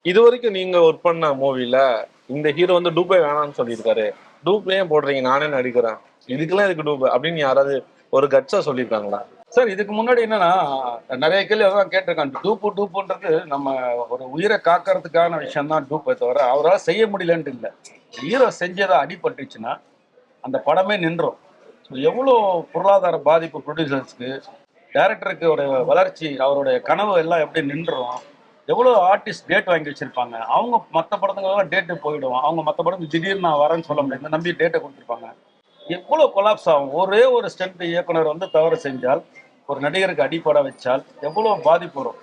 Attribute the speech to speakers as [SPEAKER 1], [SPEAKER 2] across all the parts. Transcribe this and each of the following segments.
[SPEAKER 1] இது வரைக்கும் நீங்க ஒர்க் பண்ண மூவில இந்த ஹீரோ வந்து டூபே வேணாம்னு சொல்லியிருக்காரு. டூப் ஏன் போடுறீங்க? நானே நடிக்கிறேன். இதுக்கெல்லாம் எதுக்கு டூப் அப்படின்னு யாராவது ஒரு கட்ஸா சொல்லியிருக்காங்களா?
[SPEAKER 2] சார் இதுக்கு முன்னாடி என்னன்னா நிறைய கேள்வி அதான் கேட்டிருக்காங்க. டூப்புன்றது நம்ம ஒரு உயிரை காக்கிறதுக்கான விஷயம் தான் டூப்பை தவிர அவரால் செய்ய முடியலன்ட்டு இல்லை. ஹீரோ செஞ்சதை அடிபட்டுச்சுன்னா அந்த படமே நின்றோம். எவ்வளோ பொருளாதார பாதிப்பு ப்ரொடியூசர்ஸ்க்கு, டைரக்டருக்கு ஒரு வளர்ச்சி, அவருடைய கனவு எல்லாம் எப்படி நின்றோம். எவ்வளோ ஆர்டிஸ்ட் டேட் வாங்கி வச்சிருப்பாங்க. அவங்க மற்ற படத்துக்கெல்லாம் டேட்டு போயிடுவோம். அவங்க மற்ற படத்துக்கு திடீர்னு நான் வரேன்னு சொல்ல முடியாது. இந்த நம்பி டேட்டை கொடுத்துருப்பாங்க. எவ்வளோ கொலாப்ஸ் ஆகும். ஒரே ஒரு ஸ்டண்ட் இயக்குனர் வந்து தவறு செஞ்சால், ஒரு நடிகருக்கு அடிப்பட வச்சால் எவ்வளோ பாதிப்பு வரும்.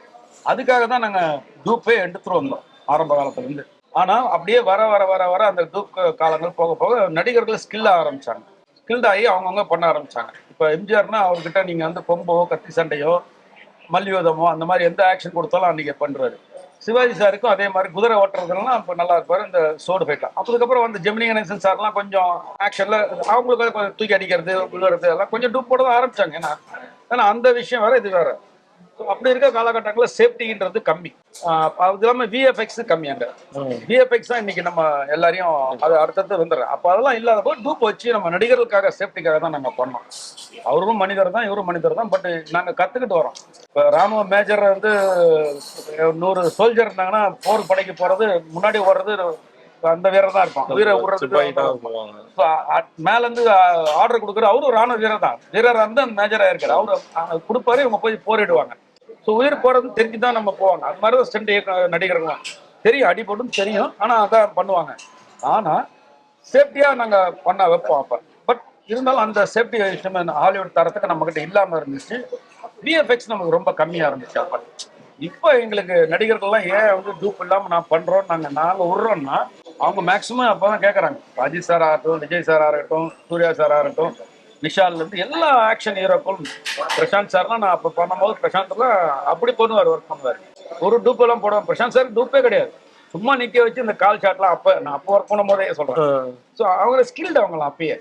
[SPEAKER 2] அதுக்காக தான் நாங்கள் டூப்பே எடுத்துட்டு வந்தோம் ஆரம்ப காலத்துலேருந்து. ஆனால் அப்படியே வர வர வர வர அந்த டூப் காலங்கள் போக போக நடிகர்கள் ஸ்கில் ஆரம்பிச்சாங்க. ஸ்கில்ட் ஆகி அவங்கவுங்க பண்ண ஆரம்பிச்சாங்க. இப்போ எம்ஜிஆர்னா அவர்கிட்ட நீங்கள் வந்து கொம்போ கத்தி சண்டையோ மல்யுதமோ அந்த மாதிரி எந்த ஆக்ஷன் கொடுத்தாலும் அன்றைக்கி பண்ணுறாரு. சிவாஜி சாருக்கும் அதே மாதிரி குதிரை ஓட்டுறதுலாம் இப்போ நல்லா இருப்பாரு. இந்த சோடு ஃபைட்லாம் அதுக்கப்புறம் வந்து ஜெமினி கணேசன் சார்லாம் கொஞ்சம் ஆக்ஷன்ல அவங்களுக்கு தூக்கி அடிக்கிறது விழுறது எல்லாம் கொஞ்சம் டூப் போட தான் ஆரம்பிச்சாங்க. ஏன்னா அந்த விஷயம் வேற இது வேற. அப்படி இருக்க காலகட்டங்களில் சேஃப்டின்றது கம்மி. அது இல்லாமல் விஎஃப்எக்ஸ் கம்மியாங்க. விஎஃப்எக்ஸ் தான் இன்னைக்கு நம்ம எல்லாரையும் அது அடுத்தது வந்துடுறேன். அப்போ அதெல்லாம் இல்லாத போது டூப் வச்சு நம்ம நடிகர்களுக்காக சேஃப்டிக்காக தான் நாங்கள் பண்ணோம். அவரும் மனிதர் தான், இவரும் மனிதர் தான். பட் நாங்கள் கற்றுக்கிட்டு வரோம். இப்போ ராணுவ மேஜர் வந்து 100 சோல்ஜர் இருந்தாங்கன்னா போர் படைக்கு போகிறது முன்னாடி ஓடுறது அந்த வீரர் தான் இருப்பான். வீர மேல இருந்து ஆர்டர் கொடுக்குற அவரும் ராணுவ வீரர் தான். வீரர் வந்து மேஜரா இருக்காரு. அவரு கொடுப்பாரு, இவங்க போய் போரிடுவாங்க. ஸோ உயிர் போறது தெரிஞ்சுதான் நம்ம போவாங்க. அது மாதிரி தான் ஸ்டண்ட் நடிகர்கள் தெரியும், அடிபடும் தெரியும். ஆனா அதான் பண்ணுவாங்க. ஆனா சேஃப்டியா நாங்க பண்ண வைப்போம். அப்ப பட் இருந்தாலும் அந்த சேஃப்டி விஷயம் ஹாலிவுட் தரத்துக்கு நம்ம கிட்ட இல்லாம இருந்துச்சு. விஎஃப்எக்ஸ் நமக்கு ரொம்ப கம்மியா இருந்துச்சு. அப்ப இப்போ எங்களுக்கு நடிகர்கள்லாம் ஏன் வந்து டூப் இல்லாமல் நான் பண்ணுறோம் நாங்கள் விட்றோம்னா அவங்க மேக்ஸிமம் அப்போ தான் கேட்குறாங்க. அஜித் சார் ஆகட்டும், விஜய் சார் ஆகட்டும், சூர்யா சார் ஆகட்டும், விஷால்லேருந்து எல்லா ஆக்ஷன் ஹீரோக்களும், பிரசாந்த் சார்லாம் நான் அப்போ பண்ணும்போது பிரசாந்த்லாம் அப்படி பண்ணுவார், ஒர்க் பண்ணுவார். ஒரு டூப் எல்லாம் போடுவார். பிரசாந்த் சார் டூப்பே கிடையாது. சும்மா நிற்க வச்சு இந்த கால் ஷாட்லாம் நான் அப்போ ஒர்க் பண்ணும் போதே சொல்கிறேன். ஸோ அவங்க ஸ்கில்டு அவங்களாம் அப்பயே.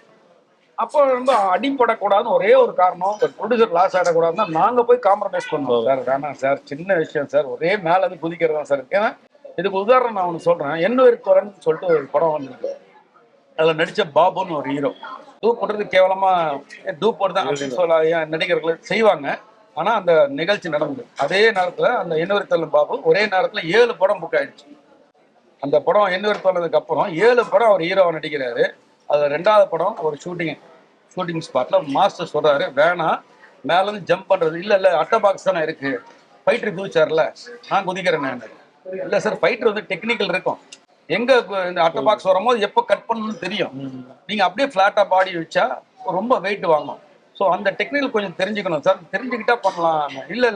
[SPEAKER 2] அப்போ வந்து அடிப்படக்கூடாதுன்னு ஒரே ஒரு காரணம், ப்ரொடியூசர் லாஸ் ஆகிடக்கூடாதுன்னா நாங்கள் போய் காம்ப்ரமைஸ் பண்ணுவோம். சார் வேணாம் சார், சின்ன விஷயம் சார், ஒரே மேலே வந்து குதிக்கிறது தான் சார். ஏன்னா இதுக்கு உதாரணம் நான் ஒன்று சொல்கிறேன். என்னுயிர் தோழன் சொல்லிட்டு ஒரு படம் வந்துருக்கு. அதில் நடித்த பாபுன்னு ஒரு ஹீரோ. டூப் போடுறது கேவலமாக டூப் போட்டு தான் அப்படின்னு சொல்ல நடிகர்கள் செய்வாங்க. ஆனால் அந்த நிகழ்ச்சி நடந்தது அதே நேரத்தில் அந்த என்னுயிர் தோழன் பாபு ஒரே நேரத்தில் 7 படம் புக் ஆயிடுச்சு. அந்த படம் என்னுயிர் தோழனுக்கு அப்புறம் 7 படம் அவர் ஹீரோவை நடிக்கிறாரு. அது 2வது படம் ஒரு ஷூட்டிங் ஸ்பாட்ல மாஸ்டர் சொல்றாரு, வேணாம் மேலேருந்து ஜம்ப் பண்றது இல்லை அட்டை பாக்ஸ் தானே இருக்கு, ஃபைட்டர் குதிச்சார்ல நான் குதிக்கிறேன். இல்லை சார், ஃபைட்டர் வந்து டெக்னிக்கல் இருக்கும். எங்க இந்த அட்டை பாக்ஸ் வரும்போது எப்போ கட் பண்ணணும்னு தெரியும். நீங்க அப்படியே ஃபிளாட்டா பாடி வச்சா ரொம்ப வெயிட் வாங்கும். ஸோ அந்த டெக்னிக்கல் கொஞ்சம் தெரிஞ்சுக்கணும் சார், தெரிஞ்சுக்கிட்டா பண்ணலாம். இல்லை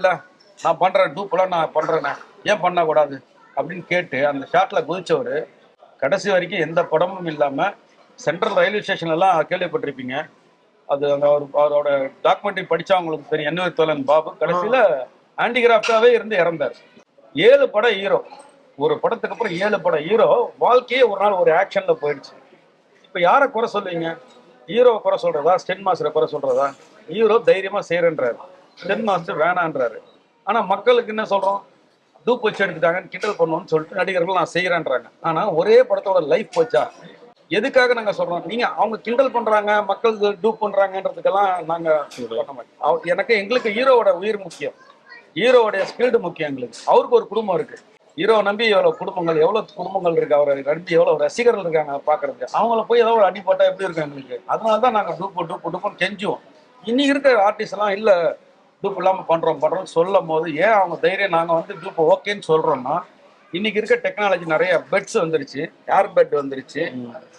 [SPEAKER 2] நான் பண்றேன், டூப்பெல்லாம் நான் பண்றேனே, ஏன் பண்ணக்கூடாது அப்படின்னு கேட்டு அந்த ஷாட்ல குதிச்சவர் கடைசி வரைக்கும் எந்த படமும் இல்லாம சென்ட்ரல் ரயில்வே ஸ்டேஷன்லாம் கேள்விப்பட்டிருப்பீங்க. அது அந்த அவரோட டாக்குமெண்ட்ரி படிச்சா அவங்களுக்கு தெரியும். என்னுயிர் தோழன் பாபு கடைசியில ஹேண்டிகிராஃப்டாவே இருந்து இறந்தார். 7 படம் ஹீரோ. ஒரு படத்துக்கு அப்புறம் 7 படம் ஹீரோ. வாழ்க்கையே ஒரு நாள் ஒரு ஆக்ஷன்ல போயிடுச்சு. இப்ப யாரை குறை சொல்லுவீங்க? ஹீரோவை குறை சொல்றதா, ஸ்டென் மாஸ்டரை குறை சொல்றதா? ஹீரோ தைரியமா செய்யறன்றாரு, ஸ்டென் மாஸ்டர் வேணான்றாரு. ஆனா மக்களுக்கு என்ன சொல்றோம்? டூப் வச்சு எடுத்துட்டாங்கன்னு கிண்டல் பண்ணுவோம்னு சொல்லிட்டு நடிகர்கள் நான் செய்யறேன்றாங்க. ஆனா ஒரே படத்தோட லைஃப் போச்சா? எதுக்காக நாங்க சொல்றோம்? நீங்க அவங்க கிண்டல் பண்றாங்க, மக்கள் டூப் பண்றாங்கன்றதுக்கெல்லாம் நாங்க பண்ண மாட்டோம். எங்களுக்கு ஹீரோவோட உயிர் முக்கியம், ஹீரோவோடைய ஸ்கில்டு முக்கியம். எங்களுக்கு அவருக்கு ஒரு குடும்பம் இருக்கு. ஹீரோ நம்பி எவ்வளவு குடும்பங்கள் இருக்கு, அவரை நம்பி எவ்வளவு ரசிகர்கள் இருக்காங்க பாக்குறதுக்கு. அவங்கள போய் ஏதோ ஒரு அடி போட்டா எப்படி இருக்கும் எங்களுக்கு? அதனாலதான் நாங்க டூப் கெஞ்சுவோம். இன்னைக்கு இருக்கிற ஆர்டிஸ்ட் எல்லாம் இல்ல டூப் இல்லாம பண்றோம் சொல்லும் போது ஏன் அவங்க தைரியம் நாங்க வந்து டூப் ஓகேன்னு சொல்றோம்னா, இன்னைக்கு இருக்க டெக்னாலஜி நிறைய பெட்ஸ் வந்துருச்சு, ஏர் பெட் வந்துருச்சு.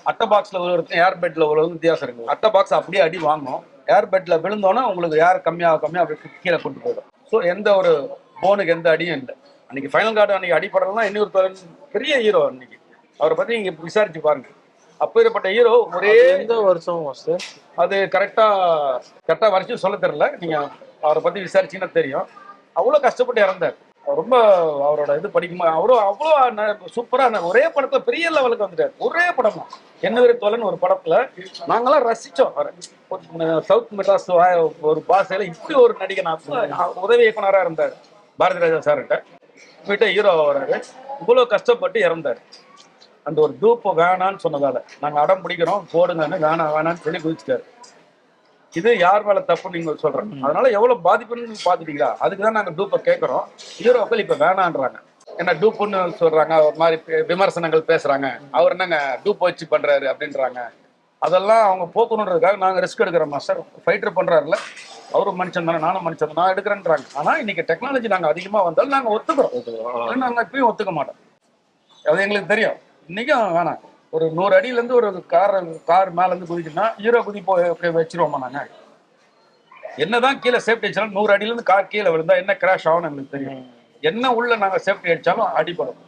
[SPEAKER 2] அட்டை பாக்ஸ்ல விழுறது ஏர் பெட்ல விழுவது வித்தியாசம் இருக்கு. அட்டை பாக்ஸ் அப்படியே அடி வாங்கும், ஏர் பெட்ல விழுந்தோன்னா உங்களுக்கு ஏர் கம்மியாக அப்படியே கீழே கொண்டு போயிடும். ஸோ எந்த ஒரு போனுக்கு எந்த அடியும் இல்லை. அன்னைக்கு ஃபைனல் கார்டு அன்னைக்கு அடிப்படலாம். இன்னொரு பெரிய ஹீரோ அன்னைக்கு, அவரை பத்தி நீங்க விசாரிச்சு பாருங்க. அப்பேற்பட்ட ஹீரோ ஒரே
[SPEAKER 1] எந்த வருஷம்
[SPEAKER 2] அது கரெக்டா வருஷம் சொல்ல தெரியல, நீங்க அவரை பத்தி விசாரிச்சீங்கன்னா தெரியும். அவ்வளவு கஷ்டப்பட்டு இறந்தார். ரொம்ப அவரோட இது படிக்குமா அவ்வளோ சூப்பரா ஒரே படத்துல பெரிய லெவலுக்கு வந்துட்டார். ஒரே படம் தான் என்னுயிர் தோழன். ஒரு படத்துல நாங்கெல்லாம் ரசிச்சோம். சவுத் மெட்ராஸ் ஒரு பாஷையில இப்படி ஒரு நடிகை உதவி இயக்குனராக இருந்தார் பாரதி ராஜா சார்கிட்ட. போயிட்டு ஹீரோ வராரு, இவ்வளவு கஷ்டப்பட்டு இறந்தாரு. அந்த ஒரு டூப் வேணான்னு சொன்னதால நாங்க அடம் பிடிக்கிறோம் போடுங்கன்னு வேணான்னு சொல்லி குதிச்சிட்டாரு. இது யார் மேல தப்பு நீங்க சொல்றேன். அதனால எவ்வளவு பாதிப்புன்னு பாத்துட்டீங்களா? அதுக்குதான் நாங்க டூப்பை கேட்கறோம். ஹீரோக்கள் இப்ப வேணான்றாங்க. என்ன டூப்புன்னு சொல்றாங்க, ஒரு மாதிரி விமர்சனங்கள் பேசுறாங்க. அவர் என்னங்க டூப் வச்சு பண்றாரு அப்படின்றாங்க. அதெல்லாம் அவங்க போக்கணுன்றதுக்காக நாங்க ரிஸ்க் எடுக்கிறோம் மாஸ்டர். ஃபைட்டர் பண்றாருல, அவரும் மனுஷன் தானே, நானும் மனுஷன், நான் எடுக்கிறேன்றாங்க. ஆனா இன்னைக்கு டெக்னாலஜி நாங்க அதிகமா வந்தாலும் நாங்க ஒத்துக்கிறோம். நாங்க இப்பயும் ஒத்துக்க மாட்டோம். அது எங்களுக்கு தெரியும். இன்னைக்கும் வேணாம். ஒரு 100 அடியில இருந்து ஒரு கார் மேல இருந்து குதிச்சுன்னா ஹீரோ குதி வச்சிருவோமா நாங்க? என்னதான் கீழே சேஃப்டி அடிச்சாலும் 100 அடியில இருந்து கார் கீழே விழுந்தா என்ன கிராஷ் ஆகும்னு எங்களுக்கு தெரியும். என்ன உள்ள நாங்க சேஃப்டி அடிச்சாலும் அடிபடும்.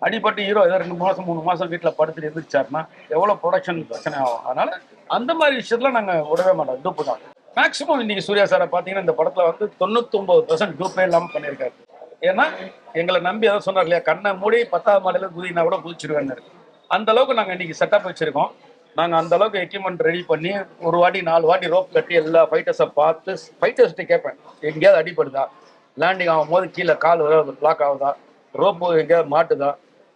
[SPEAKER 2] அடிபட்டு ஹீரோ ஏதோ 2 மாசம் 3 மாசம் வீட்டுல படுத்துட்டு இருந்துச்சாருன்னா எவ்வளவு ப்ரொடக்ஷன் பிரச்சனை ஆகும். அதனால அந்த மாதிரி விஷயத்துல நாங்க விடவே மாட்டோம். டூப்பு தான் மேக்சிமம். இன்னைக்கு சூர்யா சாரை பாத்தீங்கன்னா இந்த படத்துல வந்து 99% டூப்பே இல்லாம பண்ணியிருக்காரு. ஏன்னா எங்களை நம்பி அதான் சொன்னார் இல்லையா, கண்ணை மூடி 10வது மாடியில குதினா கூட குதிச்சிருவேன்னு. அந்த அளவுக்கு நாங்க இன்னைக்கு செட்டப் வச்சிருக்கோம். நாங்க அந்த அளவுக்கு எக்யூப்மெண்ட் ரெடி பண்ணி ஒரு வாட்டி 4 வாட்டி ரோப் கட்டி எல்லா ஃபைட்டர்ஸை பார்த்து ஃபைட்டர்ஸ்ட்டு கேட்பேன், எங்கேயாவது அடிப்படுதா, லேண்டிங் ஆகும் போது கீழே கால் ஏதாவது பிளாக் ஆகுதா, ரோப்பு எங்கேயாவது மாட்டுதா,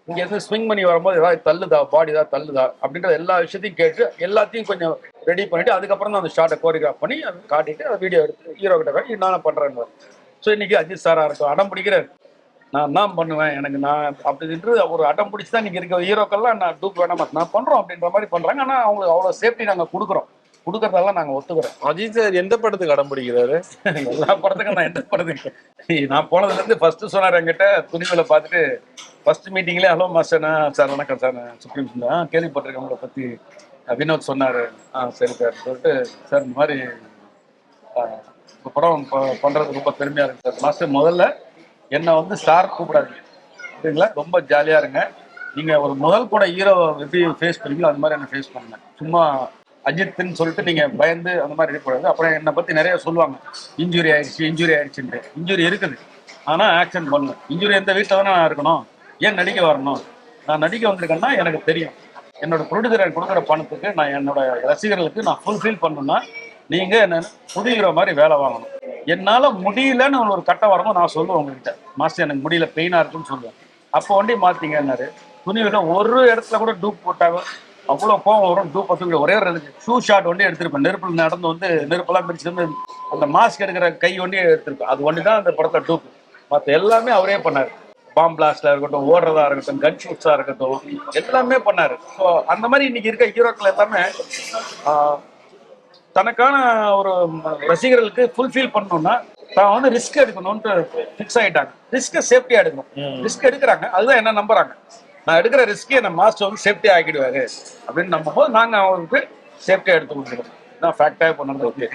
[SPEAKER 2] இங்க இருந்து ஸ்விங் பண்ணி வரும்போது ஏதாவது தள்ளுதா, பாடி தான் தள்ளுதா அப்படின்ற எல்லா விஷயத்தையும் கேட்டு எல்லாத்தையும் கொஞ்சம் ரெடி பண்ணிட்டு அதுக்கப்புறம் தான் அந்த ஷார்ட்டை கோரியோகிராஃப் பண்ணி அதை காட்டிட்டு அதை வீடியோ எடுத்து ஹீரோ கிட்ட காட்டி நான் பண்றேன்னு. ஸோ இன்னைக்கு அஜித் சாரா இருக்கும் அடம் பிடிக்கிறார், நான் தான் பண்ணுவேன், எனக்கு நான் அப்படின்ட்டு ஒரு அடம் பிடிச்சி தான் இன்னைக்கு இருக்க ஹீரோக்கள்லாம் நான் டூப் வேணாமா நான் பண்றோம் அப்படின்ற மாதிரி பண்றாங்க. ஆனா அவங்களுக்கு அவ்வளவு சேஃப்டி நாங்க கொடுக்கறதெல்லாம் நாங்க ஒத்துக்கிறோம்.
[SPEAKER 1] அஜித் சார் எந்த படத்துக்கு அடம் பிடிக்கிறாரு?
[SPEAKER 2] எல்லா படத்துக்கும் நான் எந்த படத்துக்கு நான் போனதுல இருந்து ஃபர்ஸ்ட் சொன்னார் என்கிட்ட துணிவில பார்த்துட்டு ஃபர்ஸ்ட் மீட்டிங்லேயே ஹலோ மாஸ்டர் சார் வணக்கம் சார் சுப்ரீம் தான் கேள்விப்பட்டிருக்கேன் உங்களை பத்தி வினோத் சொன்னாரு. சரி சார் சொல்லிட்டு சார் இந்த மாதிரி இந்த படம் பண்றது ரொம்ப பெருமையா இருக்கு சார். மாஸ்டர் முதல்ல என்னை வந்து சார் கூப்பிடாதீங்க சரிங்களா, ரொம்ப ஜாலியா இருங்க. நீங்க ஒரு முதல் கூட ஹீரோ எப்படி ஃபேஸ் பண்ணீங்களோ அது மாதிரி என்ன ஃபேஸ் பண்ணுங்க. சும்மா அஜித்ன்னு சொல்லிட்டு நீங்க பயந்து அந்த மாதிரி இருக்கக்கூடாது. அப்புறம் என்னை பத்தி நிறைய சொல்லுவாங்க, இன்ஜுரி ஆயிடுச்சுன்ட்டு. இன்ஜுரி இருக்குது, ஆனா ஆக்ஷன் பண்ணணும். இன்ஜுரி எந்த வீட்டில் தானே நான் இருக்கணும், ஏன் நடிக்க வரணும்? நான் நடிக்க வந்திருக்கேன்னா எனக்கு தெரியும். என்னோட ப்ரொடியூசர் கொடுக்குற பணத்துக்கு நான் என்னோட ரசிகர்களுக்கு நான் ஃபுல்ஃபில் பண்ணணும்னா நீங்க என்ன புது ஹீரோ மாதிரி வேலை வாங்கணும். என்னால முடியலன்னு ஒரு கட்டம் வரும்போது நான் சொல்லுவேன் உங்ககிட்ட, மாஸ்டர் எனக்கு முடியல பெயினா இருக்குன்னு சொல்லுவேன். அப்போ வண்டி மாத்தீங்கன்னாரு. துணிவில ஒரு இடத்துல கூட டூப் போட்டாங்க அவ்வளவு கோவம் வரும். டூப் பத்து ஒரே ஒரு ஷூ ஷாட் வண்டி எடுத்திருப்பேன். நெருப்புல நடந்து வந்து நெருப்பெல்லாம் பிரிச்சு வந்து அந்த மாஸ்க் எடுக்கிற கை வண்டியை எடுத்திருப்பேன். அது வண்டி தான் அந்த படத்தை டூப். மற்ற எல்லாமே அவரே பண்ணாரு. பாம் பிளாஸ்டா இருக்கட்டும், ஓடுறதா இருக்கட்டும், கன் ஷூட்ஸா இருக்கட்டும், எல்லாமே பண்ணாரு. ஸோ அந்த மாதிரி இன்னைக்கு இருக்க ஹீரோக்கள் எல்லாமே தனக்கான ஒரு ரசிகர்களுக்கு ஃபுல்ஃபில் பண்ணணும்னா தான் வந்து ரிஸ்க் எடுக்கணும்னு ஃபிக்ஸ் ஆயிட்டாங்க. ரிஸ்கை சேஃப்டியா எடுக்கணும். ரிஸ்க் எடுக்கிறாங்க, அதுதான் என்ன நம்புறாங்க. நான் எடுக்கிற ரிஸ்கே நம்ம மாஸ்டர் வந்து சேஃப்டியா ஆக்கிடுவாரு அப்படின்னு நம்பும்போது நாங்க அவங்களுக்கு சேஃப்டியா எடுத்து கொடுக்குறோம். நான் ஃபேக்டாக பண்ணுறது. ஓகே.